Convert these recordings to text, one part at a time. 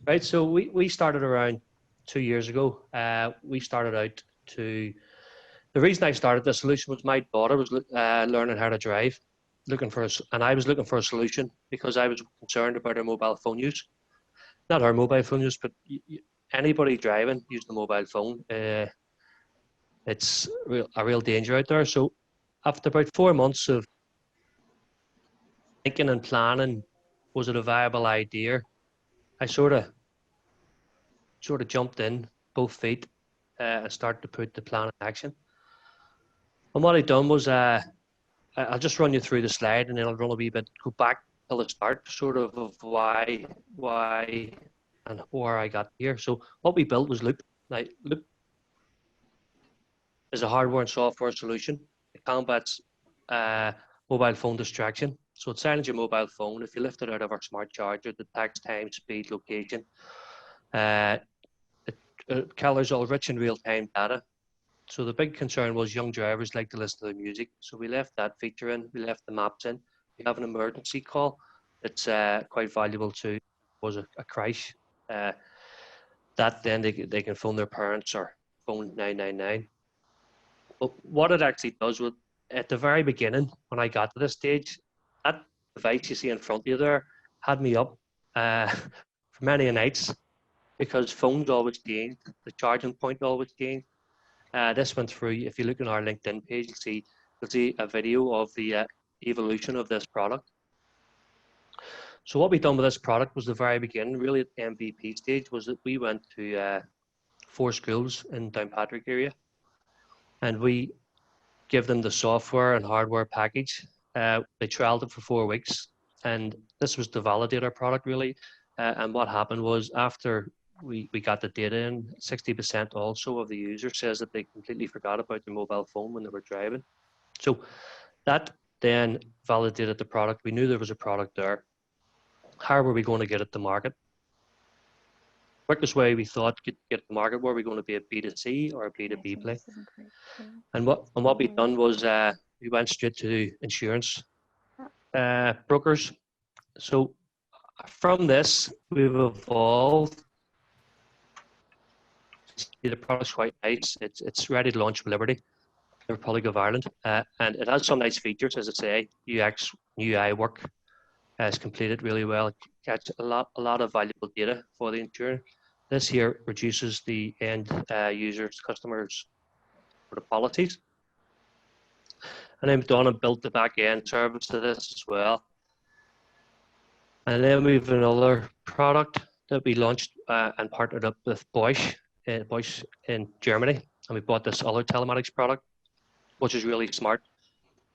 Right, so we started around 2 years ago. We started out to the reason I started the solution was my daughter was learning how to drive, and I was looking for a solution because I was concerned about her mobile phone use. Not her mobile phone use, but anybody driving using the mobile phone. It's a real danger out there. So after about 4 months of thinking and planning, was it a viable idea? I sort of jumped in both feet and started to put the plan in action. And what I done was I'll just run you through the slide and then I'll run a wee bit, go back to the start, sort of why, and where I got here. So what we built was Loop. Now, Loop is a hardware and software solution. It combats mobile phone distraction. So it silences your mobile phone. If you lift it out of our smart charger, it detects time, speed, location. Uh, it colors all rich in real-time data. So the big concern was young drivers like to listen to the music. So we left that feature in, we left the maps in. We have an emergency call that's quite valuable to, was a crash. Uh, that then they can phone their parents or phone 999. But what it actually does with, at the very beginning, when I got to this stage, that device you see in front of you there had me up uh, for many nights because phones always change, the charging point always changed. This went through, if you look on our LinkedIn page, you'll see a video of the evolution of this product. So what we done with this product was the very beginning, really at the MVP stage, was that we went to 4 schools in Downpatrick area and we give them the software and hardware package. They trialed it for 4 weeks and this was to validate our product really. And what happened was after we got the data in, 60% also of the user says that they completely forgot about their mobile phone when they were driving. So that then validated the product. We knew there was a product there. How were we going to get it to market? Quickest way we thought to get to market, were we going to be a B2C or a B2B play? And what we done was we went straight to insurance brokers. So from this, we've evolved. The product's quite nice. It's ready to launch with Liberty, the Republic of Ireland, and it has some nice features, as I say. UX, UI work has completed really well. It gets a lot of valuable data for the insurer. This here reduces the end users, customers for the policies. And then we've done and built the back end service to this as well. And then we have another product that we launched and partnered up with Bosch in Germany. And we bought this other telematics product, which is really smart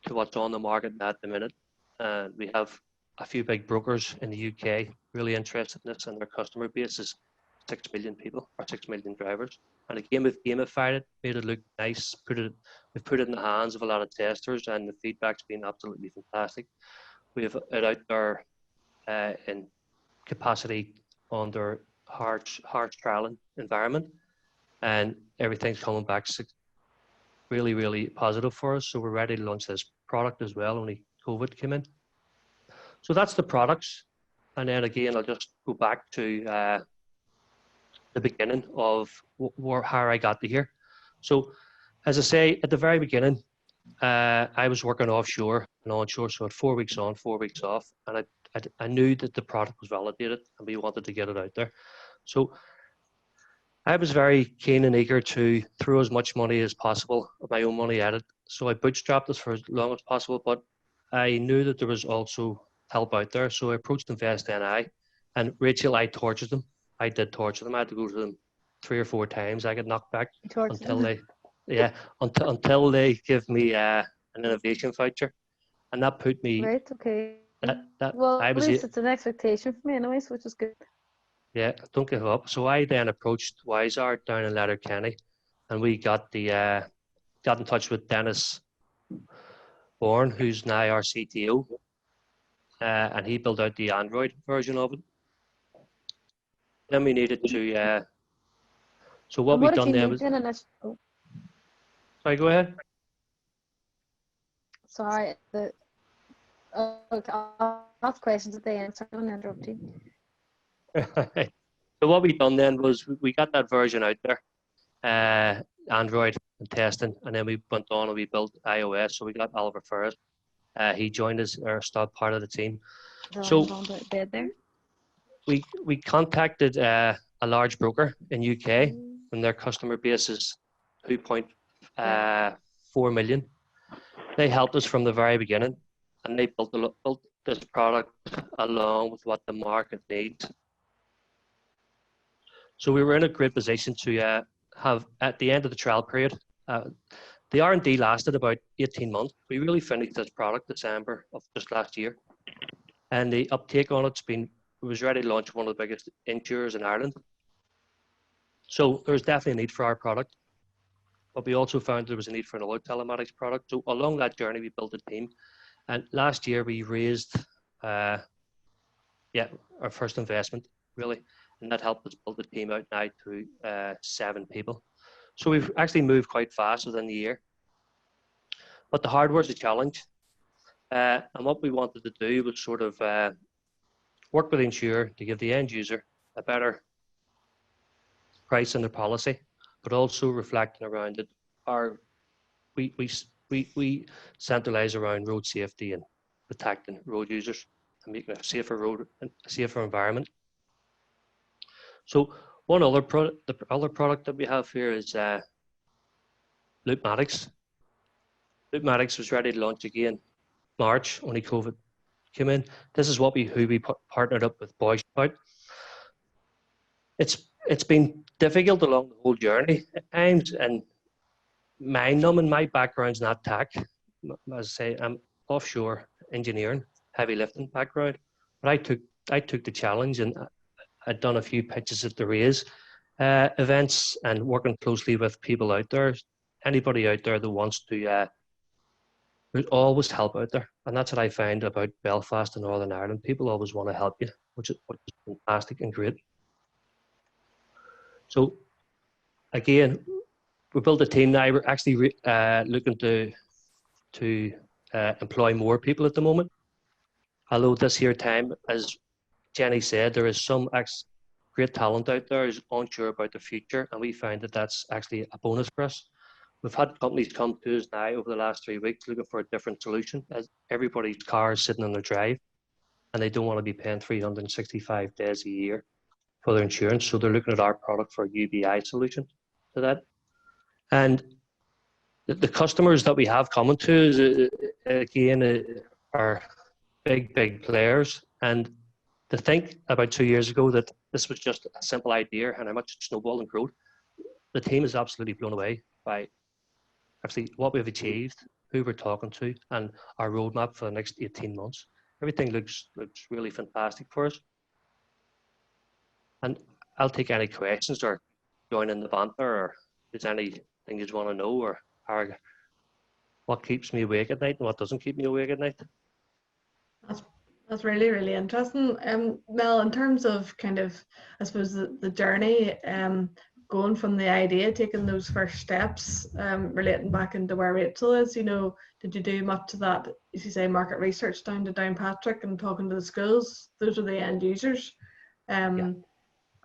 to what's on the market at the minute. And we have a few big brokers in the UK really interested in this, and their customer base is 6 million people or 6 million drivers. And again, we've gamified it, made it look nice, we've put it in the hands of a lot of testers, and the feedback's been absolutely fantastic. We have it out there in capacity under harsh trialing environment, and everything's coming back really, really positive for us. So we're ready to launch this product as well, only COVID came in. So that's the products. And then again, I'll just go back to the beginning of how I got to here. So as I say, at the very beginning, I was working offshore and onshore, so I had 4 weeks on, 4 weeks off, and I knew that the product was validated and we wanted to get it out there. So I was very keen and eager to throw as much money as possible, my own money at it. So I bootstrapped this for as long as possible, but I knew that there was also help out there. So I approached InvestNI, and Rachel, I tortured them. I did torture them. I had to go to them 3 or 4 times. I got knocked back until they, until they give me an innovation voucher, and that put me. Right. Okay. That well, I at was. least it's an expectation for me, anyways, which is good. Yeah, don't give up. So I then approached Wiseart down in Letterkenny, and we got in touch with Dennis Bourne, who's now our CTO, and he built out the Android version of it. Then we needed to. So what we done then was. Sorry, go ahead. Sorry, okay, I'll ask questions at the end. Sorry, I'm interrupting. So what we done then was we got that version out there, Android and testing, and then we went on and we built iOS. So we got Oliver Ferris. He joined us, or started part of the team. The So line on bed there. we contacted a large broker in UK, and their customer base is 2.4 million. They helped us from the very beginning, and they built this product along with what the market needs. So we were in a great position to have, at the end of the trial period, the R&D lasted about 18 months. We really finished this product December of just last year. And the uptake on it was ready to launch one of the biggest insurers in Ireland. So there's definitely a need for our product. But we also found there was a need for another telematics product. So along that journey, we built a team. And last year we raised our first investment, really. And that helped us build the team out now to 7 people. So we've actually moved quite fast within the year. But the hardware is a challenge. And what we wanted to do was sort of work with the insurer to give the end user a better price in their policy, but also reflecting around it. We centralize around road safety and protecting road users and making a safer road and a safer environment. So the other product that we have here is Loopmatics. Loopmatics was ready to launch again March, only COVID came in. This is who we partnered up with Bosch about. It's been difficult along the whole journey at times, and mind-numbing. My background's not tech. As I say, I'm offshore engineering, heavy lifting background. But I took the challenge, and I'd done a few pitches at the Raise events and working closely with people out there. Anybody out there that wants to, there's always help out there. And that's what I find about Belfast and Northern Ireland. People always want to help you, which is fantastic and great. So again, we built a team now. We're actually looking to employ more people at the moment. Although this here time, as Jenny said, there is some great talent out there who's unsure about the future, and we find that that's actually a bonus for us. We've had companies come to us now over the last 3 weeks looking for a different solution, as everybody's car is sitting on their drive, and they don't want to be paying 365 days a year for their insurance. So they're looking at our product for a UBI solution to that. And the customers that we have coming to us, again, are big players. And to think about 2 years ago that this was just a simple idea and how much it snowballed and grew, the team is absolutely blown away by actually what we've achieved, who we're talking to, and our roadmap for the next 18 months. Everything looks really fantastic for us. And I'll take any questions or join in the banter, or is there anything you just want to know, or what keeps me awake at night and what doesn't keep me awake at night? That's really interesting. Mel, in terms of kind of, I suppose, the journey, going from the idea, taking those first steps, relating back into where Rachel is, you know, did you do much of that, as you say, market research down to Downpatrick and talking to the schools? Those are the end users. Yeah.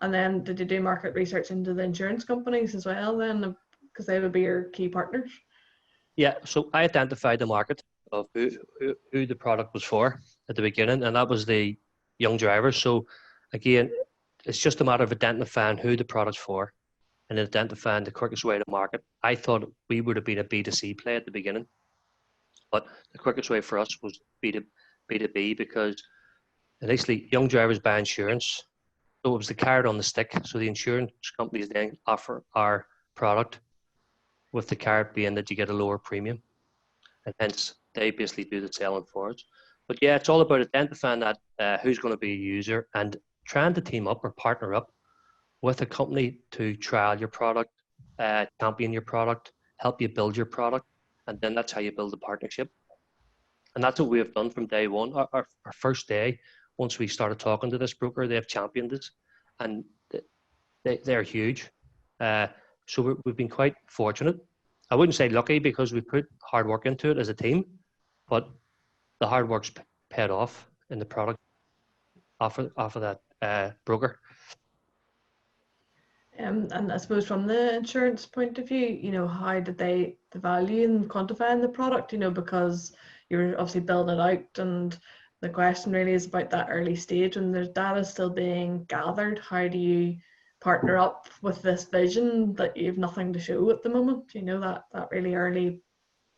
And then did you do market research into the insurance companies as well then, because they would be your key partners? Yeah, so I identified the market of who the product was for at the beginning, and that was the young drivers. So again, it's just a matter of identifying who the product's for and identifying the quickest way to market. I thought we would have been a B2C play at the beginning, but the quickest way for us was B2B, because initially young drivers buy insurance. So it was the carrot on the stick. So the insurance companies then offer our product with the carrot being that you get a lower premium, and hence they basically do the selling for us. But yeah, it's all about identifying that who's going to be a user and trying to team up or partner up with a company to trial your product, champion your product, help you build your product, and then that's how you build a partnership. And that's what we have done from day one. Our first day, once we started talking to this broker, they've championed us, and they're huge. So we've been quite fortunate. I wouldn't say lucky, because we put hard work into it as a team, but the hard work's paid off in the product off of that broker. And I suppose from the insurance point of view, how did they the value in quantifying the product, because you're obviously building it out, and the question really is about that early stage when there's data still being gathered. How do you partner up with this vision that you have nothing to show at the moment? That really early,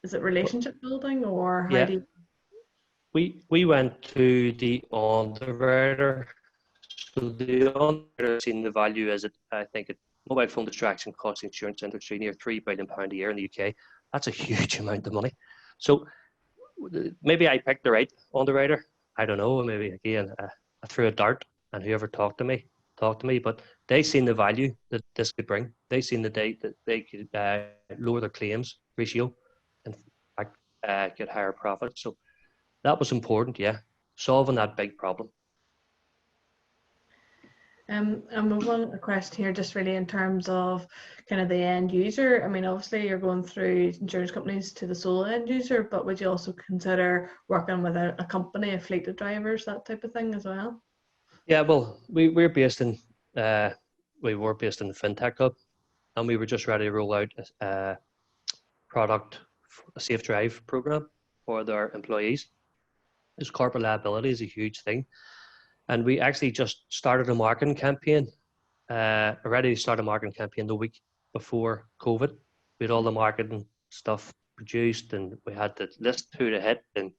is it relationship building, or how Yeah, do you? we went to the underwriter. So the underwriter seen the value as I think mobile phone distraction costs the insurance industry near £3 billion a year in the UK. That's a huge amount of money. So maybe I picked the right underwriter. I don't know. Maybe again, I threw a dart, and whoever talked to me. But they seen the value that this could bring. They seen that they could lower their claims ratio, and in fact get higher profits. So that was important. Yeah, solving that big problem. And we've a question here just really in terms of kind of the end user. I mean, obviously you're going through insurance companies to the sole end user, but would you also consider working with a company, a fleet of drivers, that type of thing as well? Yeah, well, we were based in the FinTech Hub, and we were just ready to roll out a product, a safe drive program for their employees. This corporate liability is a huge thing. And we actually just started a marketing campaign, already started a marketing campaign the week before COVID. We had all the marketing stuff produced, and we had the list who to hit, and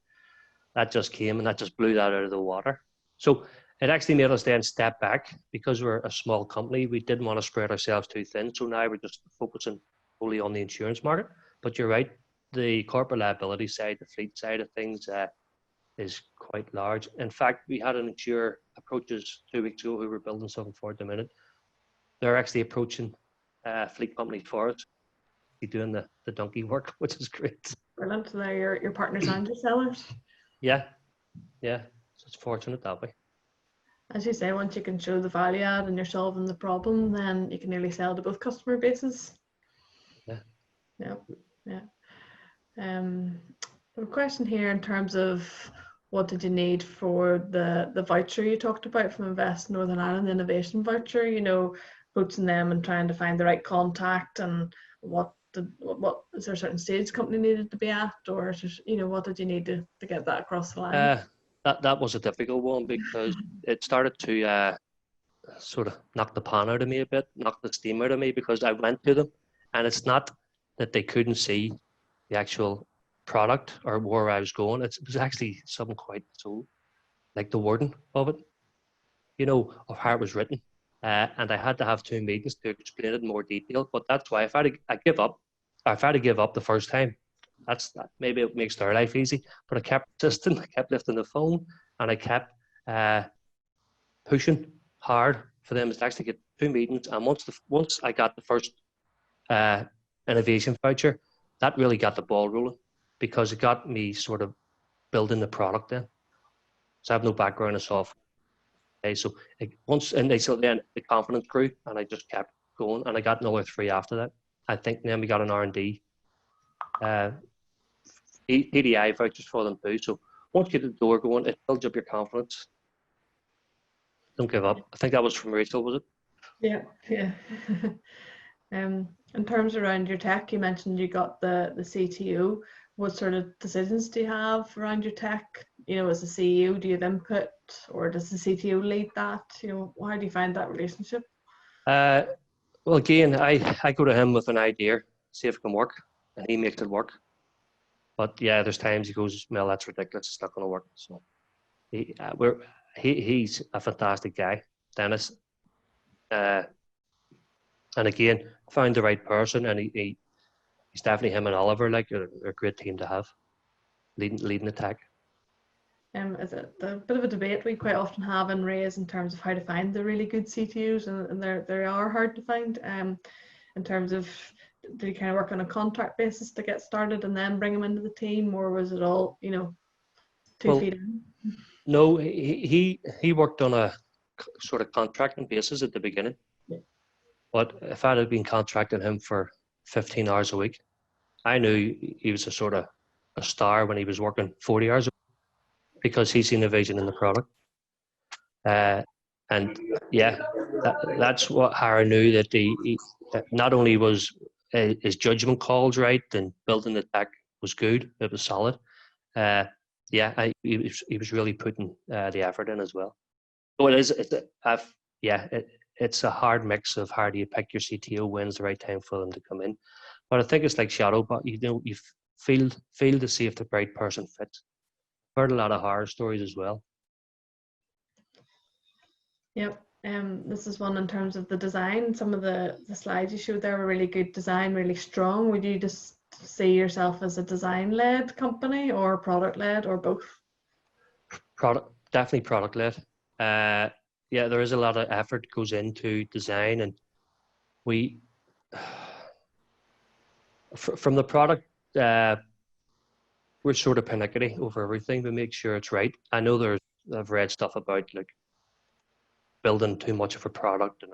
that just came, and that just blew that out of the water. So it actually made us then step back, because we're a small company. We didn't want to spread ourselves too thin. So now we're just focusing only on the insurance market. But you're right, the corporate liability side, the fleet side of things, is quite large. In fact, we had an insurer approach us 2 weeks ago who we're building something for at the minute. They're actually approaching fleet companies for us, doing the donkey work, which is great. Brilliant. So they're your partners and your sellers. Yeah. So it's fortunate that way. As you say, once you can show the value add and you're solving the problem, then you can nearly sell to both customer bases. Yeah. A question here in terms of what did you need for the voucher you talked about from Invest Northern Ireland, the innovation voucher, approaching them and trying to find the right contact, and what is there a certain stage the company needed to be at, or what did you need to get that across the line? That was a difficult one, because it started to sort of knock the pan out of me a bit, knock the steam out of me, because I went to them, and it's not that they couldn't see the actual product or where I was going. It was actually something quite so, like the wording of it, of how it was written. And I had to have 2 meetings to explain it in more detail. But that's why if I had to give up the first time, maybe it makes their life easy. But I kept persisting, I kept lifting the phone, and I kept pushing hard for them to actually get 2 meetings. And once I got the first innovation voucher, that really got the ball rolling, because it got me sort of building the product then. So I have no background in software. Okay, so then the confidence grew, and I just kept going, and I got another 3 after that. I think then we got an R&D EDI vouchers for them too. So once you get the door going, it builds up your confidence. Don't give up. I think that was from Rachel, was it? Yeah. In terms around your tech, you mentioned you got the CTO. What sort of decisions do you have around your tech? As a CEO, do you have input, or does the CTO lead that? How do you find that relationship? Well, again, I go to him with an idea, see if it can work, and he makes it work. But yeah, there's times he goes, Mel, that's ridiculous. It's not going to work. So he's a fantastic guy, Dennis. And again, found the right person, and he's definitely him and Oliver, like they're a great team to have, leading the tech. Is it a bit of a debate we quite often have and raise in terms of how to find the really good CTOs, and they are hard to find. In terms of, did you kind of work on a contract basis to get started and then bring them into the team, or was it all feet in? No, he worked on a sort of contracting basis at the beginning. Yeah. But if I had been contracting him for 15 hours a week, I knew he was a star when he was working 40 hours a week, because he's seen the vision in the product. And yeah, that's what Harry knew, that that not only was his judgment calls right and building the tech was good, it was solid. Yeah, he was really putting the effort in as well. So it is. It's a hard mix of how do you pick your CTO, when's the right time for them to come in. But I think it's like shadow, but you feel to see if the right person fits. Heard a lot of horror stories as well. Yep. This is one in terms of the design. Some of the slides you showed there were really good design, really strong. Would you just see yourself as a design-led company or product-led or both? Definitely product-led. Yeah, there is a lot of effort goes into design, and we from the product, we're sort of panicky over everything. We make sure it's right. I know I've read stuff about like building too much of a product and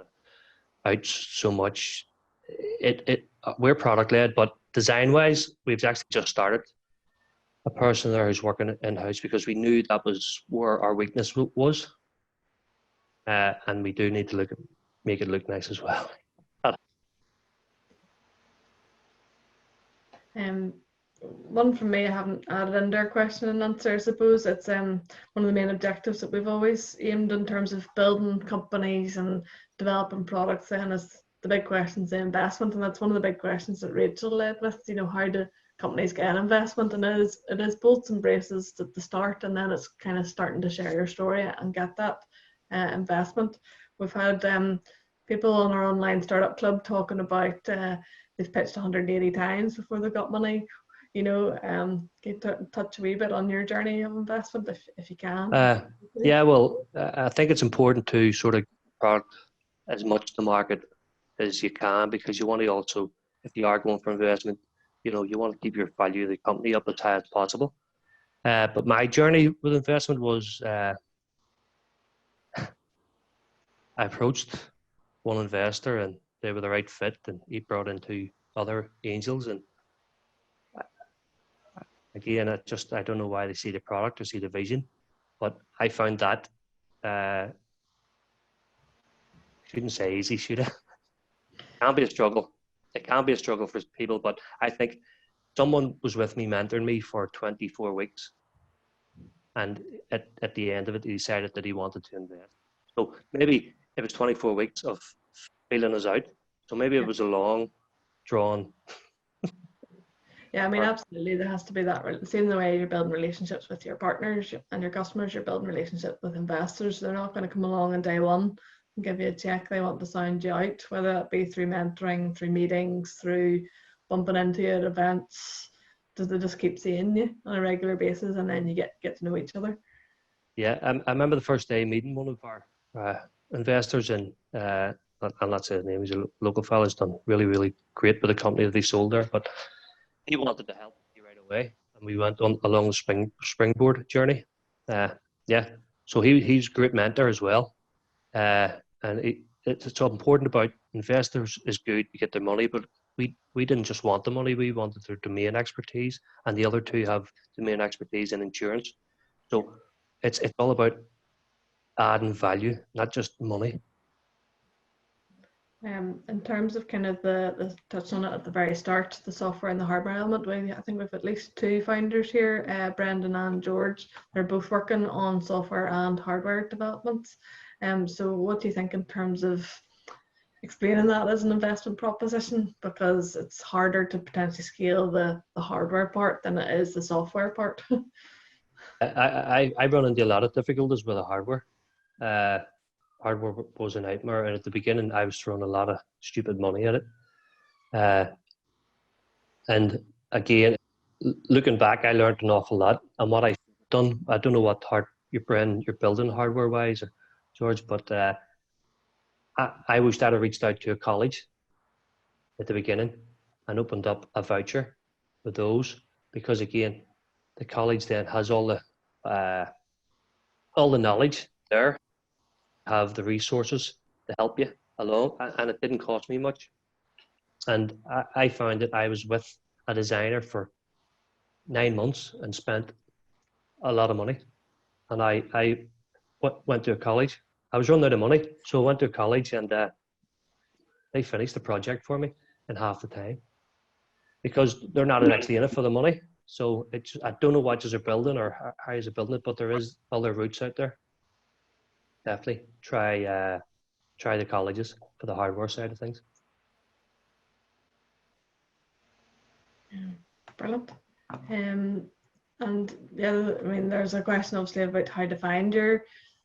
out so much. We're product led, but design wise, we've actually just started a person there who's working in house because we knew that was where our weakness was, and we do need to make it look nice as well. One from me, I haven't added in there question and answer. I suppose it's one of the main objectives that we've always aimed in terms of building companies and developing products. Then is the big questions, the investment, and that's one of the big questions that Rachel led with. You know, how do companies get investment? And it is bolts and braces at the start, and then it's kind of starting to share your story and get that investment. We've had people on our online startup club talking about they've pitched 180 times before they got money. You know, get touch a wee bit on your journey of investment if you can. Yeah, well, I think it's important to sort of product as much the market as you can, because you want to also, if you are going for investment, you know, you want to keep your value of the company up as high as possible. But my journey with investment was I approached one investor and they were the right fit, and he brought in two other angels, and again, I don't know why they see the product or see the vision, but I found that shouldn't say easy, should I? It can be a struggle. It can be a struggle for people, but I think someone was with me, mentoring me for 24 weeks, and at the end of it, he decided that he wanted to invest. So maybe it was 24 weeks of feeling us out. So maybe it was a long, drawn. Yeah, I mean, absolutely. There has to be that same the way you're building relationships with your partners and your customers. You're building relationships with investors. They're not going to come along on day one and give you a check. They want to sound you out, whether that be through mentoring, through meetings, through bumping into you at events. Does they just keep seeing you on a regular basis, and then you get to know each other? Yeah, I remember the first day meeting one of our investors, and I'll not say his name. He's a local fellow. He's done really, really great with the company that he sold there, but he wanted to help me right away, and we went on along the springboard journey. Yeah, so he's a great mentor as well, and it's so important about investors is good to get their money, but we didn't just want the money; we wanted their domain expertise, and the other two have domain expertise in insurance. So it's all about adding value, not just money. In terms of kind of the touch on it at the very start, the software and the hardware element, I think we've at least two founders here, Brendan and George. They're both working on software and hardware developments. So what do you think in terms of explaining that as an investment proposition? Because it's harder to potentially scale the hardware part than it is the software part. I run into a lot of difficulties with the hardware. Hardware was a nightmare, and at the beginning I was throwing a lot of stupid money at it. And again, looking back, I learned an awful lot. And what I've done, I don't know what you're building hardware wise, George, but I wished I'd have reached out to a college at the beginning and opened up a voucher for those, because again, the college then has all the knowledge there, have the resources to help you along, and it didn't cost me much. And I found that I was with a designer for 9 months and spent a lot of money. And I went to a college I was running out of money, so I went to college, and they finished the project for me in half the time, because they're not actually in it for the money. So I don't know what you're building or how you're building it, but there is other routes out there. Definitely try the colleges for the hardware side of things. Brilliant. And yeah, I mean, there's a question obviously about how to find the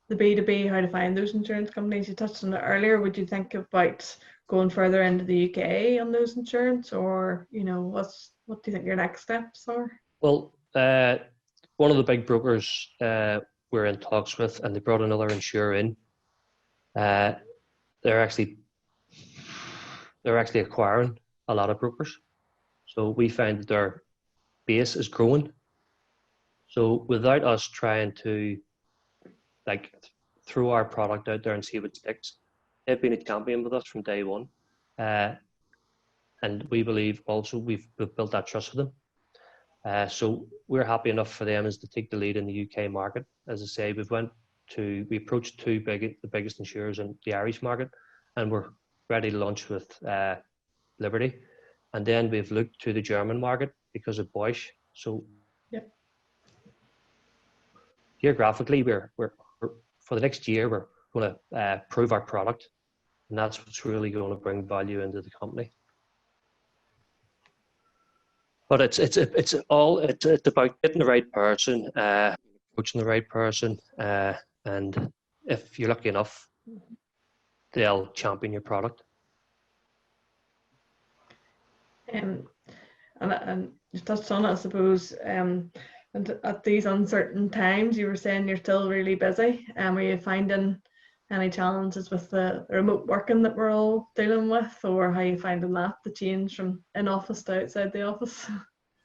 B2B, how to find those insurance companies. You touched on it earlier. Would you think about going further into the UK on those insurance, or what do you think your next steps are? Well, one of the big brokers we're in talks with, and they brought another insurer in. They're actually acquiring a lot of brokers. So we find that their base is growing. So without us trying to throw our product out there and see what sticks, they've been a champion with us from day one. And we believe also we've built that trust with them. So we're happy enough for them as to take the lead in the UK market. As I say, we approached the biggest insurers in the Irish market, and we're ready to launch with Liberty. And then we've looked to the German market because of Bosch. So yep. Geographically, we're for the next year, we're going to prove our product, and that's what's really going to bring value into the company. But it's about getting the right person, approaching the right person, and if you're lucky enough, they'll champion your product. And you touched on it, I suppose. And at these uncertain times, you were saying you're still really busy. Are you finding any challenges with the remote working that we're all dealing with, or how are you finding that, the change from in office to outside the office?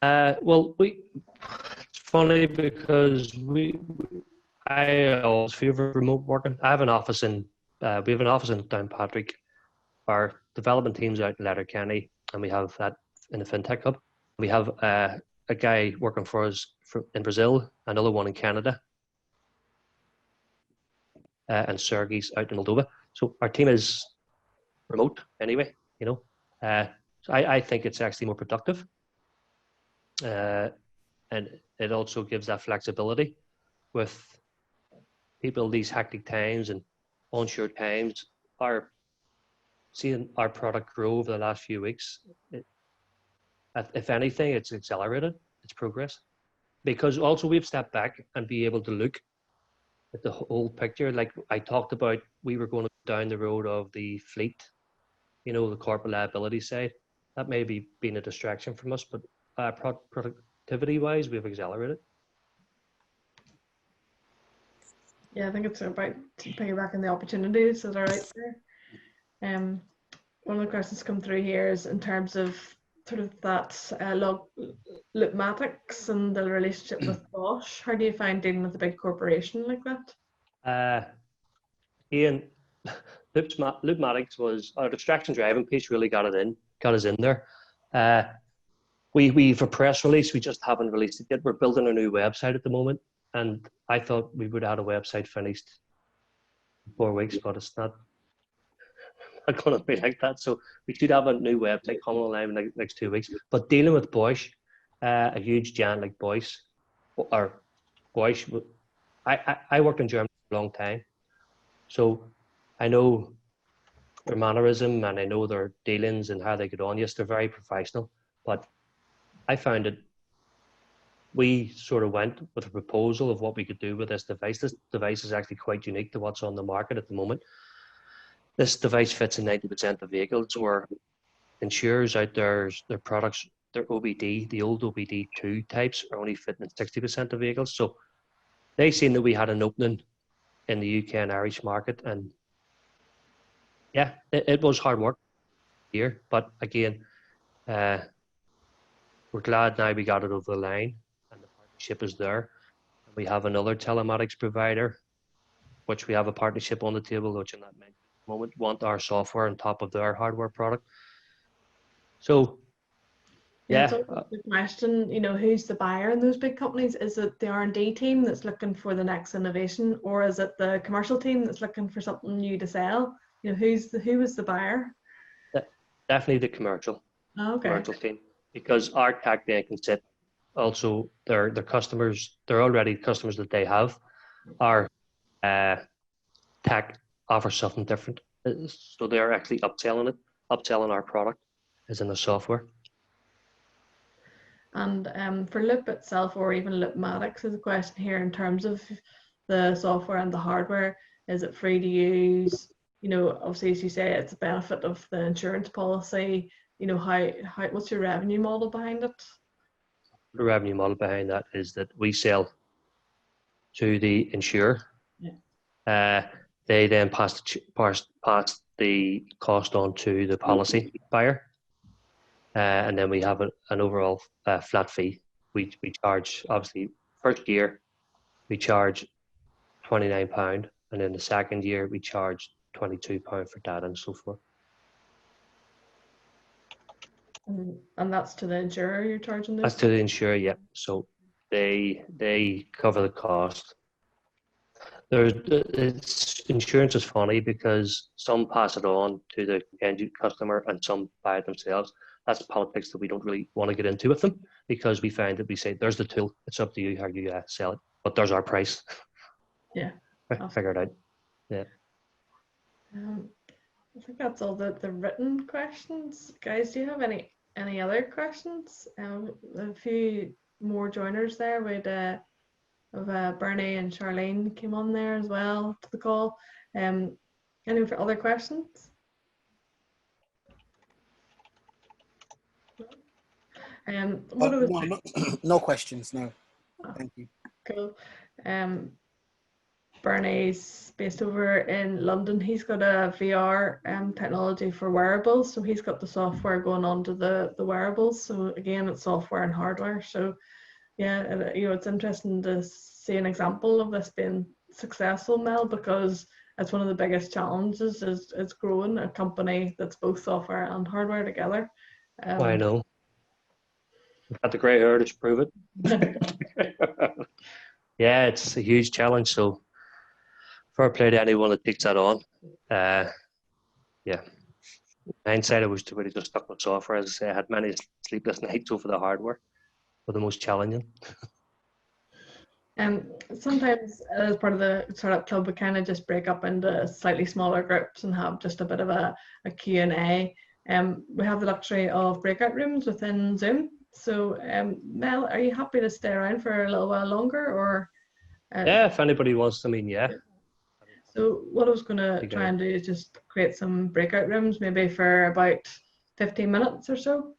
Well, it's funny because I always favor remote working. I have an office we have an office in Downpatrick. Our development team's out in Letterkenny, and we have that in the FinTech Hub. We have a guy working for us in Brazil, another one in Canada, and Sergey's out in Moldova. So our team is remote anyway, So I think it's actually more productive. And it also gives that flexibility with people these hectic times and unsure times. Seeing our product grow over the last few weeks, if anything, it's accelerated its progress, because also we've stepped back and be able to look at the whole picture. Like I talked about, we were going down the road of the fleet, the corporate liability side. That may be being a distraction from us, but productivity wise, we've accelerated. Yeah, I think it's about piggybacking the opportunities that are out there. One of the questions come through here is in terms of sort of that Loopmatics and the relationship with Bosch. How do you find dealing with a big corporation like that? Ian, Loopmatics was our distraction driving piece. Really got us in there. We've a press release. We just haven't released it yet. We're building a new website at the moment, and I thought we would have a website finished in 4 weeks, but it's not going to be like that. So we should have a new website coming online in the next 2 weeks. But dealing with Bosch, a huge giant like Bosch, I worked in Germany for a long time, so I know their mannerism and I know their dealings and how they get on. Yes, they're very professional, but I found it. We sort of went with a proposal of what we could do with this device. This device is actually quite unique to what's on the market at the moment. This device fits in 90% of vehicles, where insurers out there, their products, their OBD, the old OBD2 types, are only fitting in 60% of vehicles. So they seen that we had an opening in the UK and Irish market, and yeah, it was hard work here, but again, we're glad now we got it over the line and the partnership is there. We have another telematics provider, which we have a partnership on the table, which in that moment want our software on top of their hardware product. So Yeah, it's Yeah, always the question, who's the buyer in those big companies? Is it the R&D team that's looking for the next innovation, or is it the commercial team that's looking for something new to sell? Who is the buyer? definitely the commercial Oh, okay. commercial team, because our tech then can sit also their customers. They're already customers that they have. Our tech offers something different, so they're actually upselling our product as in the software. And for Loop itself, or even Loopmatics, is a question here in terms of the software and the hardware. Is it free to use? Obviously, as you say, it's a benefit of the insurance policy. How what's your revenue model behind it? The revenue model behind that is that we sell to the insurer. Yeah. They then pass the cost on to the policy buyer, and then we have an overall flat fee. We charge, obviously, first year we charge £29, and then the second year we charge £22 for data and so forth. And that's to the insurer you're charging this? That's to the insurer, yeah. So they cover the cost. Insurance is funny because some pass it on to the end customer and some buy it themselves. That's politics that we don't really want to get into with them, because we find that we say, there's the tool, it's up to you how you sell it, but there's our price. Yeah. Figure it out. Yeah. I think that's all the written questions. Guys, do you have any other questions? A few more joiners there with Bernie and Charlene came on there as well to the call. Any other questions? No questions, no. Thank you. Cool. Bernie's based over in London. He's got a VR technology for wearables. So he's got the software going on to the wearables. So again, it's software and hardware. So yeah, it's interesting to see an example of this being successful, Mel, because it's one of the biggest challenges is growing a company that's both software and hardware together. I know. We've got the grey hair to prove it. Yeah, it's a huge challenge. So fair play to anyone that takes that on. Yeah. Hindsight, I wish they would have just stuck with software. As I say, I had many sleepless nights over the hardware, but the most challenging. Sometimes as part of the startup club, we kind of just break up into slightly smaller groups and have just a bit of a Q&A. We have the luxury of breakout rooms within Zoom. So Mel, are you happy to stay around for a little while longer, or? Yeah, if anybody wants to, yeah. So what I was going to try and do is just create some breakout rooms, maybe for about 15 minutes or so.